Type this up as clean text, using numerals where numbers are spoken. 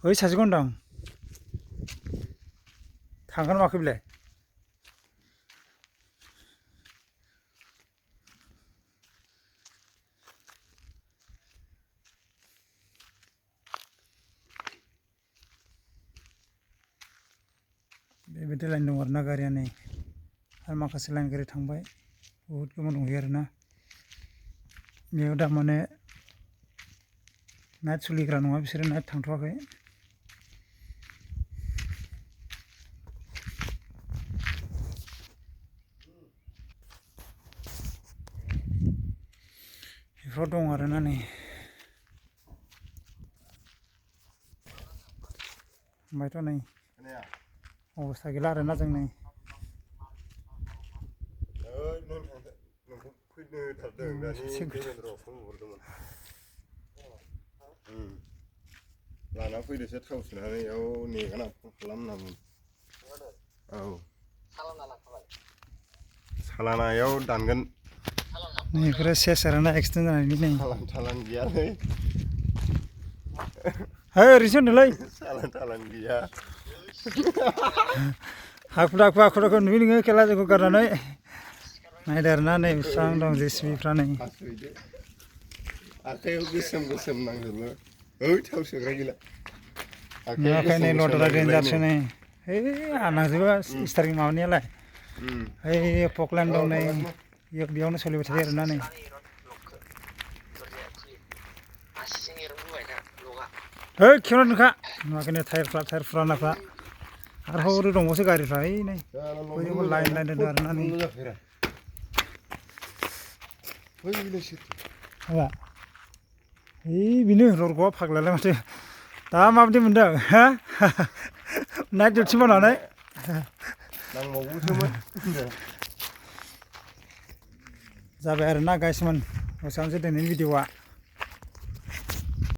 ओइ सासेखौ होनदां थांगोन माखो बेलाय बेबायदि लाइन दं आरोना गारिया नै आरो माखासे लाइन गारि थांबाय बहुद गोबां दंहैयो आरोना बेयाव दा माने नाइट सोलिग्रा नङा बिसोरो नाइट थांथ'वाखै बेफोराव दं आरोना नै ओमफ्रायथ' नै अबस्था गैला आरोना जों नै लाना फैदोसो थाव सोनानै इयाव नेगोन आं फन खालामनांगोन औ सालानायाव दानगोन बेफोरो सेस आरोना एक्सिडेन्ट जानायनि नै सालान गैयालै है ओरैनोसो होनदोंलै सालान गैया हाखु दाखु नुयो नोङो खेला जोंखौ गारनानै नायदो आरोना नै बेसेबां दं जेसिबिफ्रा नै आखाइयाव गोसोम नांजोबो ओइ थाव सोग्रा गैला नुवाखै नै लदरा देन्जारसो नै है नांजोबो स्टारिं माबानियालाय ओइ पकलेण्ड दं नै बेयावनो सोलिबाय थायो आरोना नै है खेवना दोनखा नुवाखै नै टायार फुरानाफ्रा आरो हरै दंबावोसो गारिफ्रा ओइ नै बयबो लाइन दोनदों आरोना नै माबा ओइ बेनो ररग'आ फाग्लायालाय माथो दा माबायदि मोनदों हा नाइट डिउटि मावनानै जाबाय आरोना गाइसमोन एसेबांसो दिनैनि भिडिअ'आ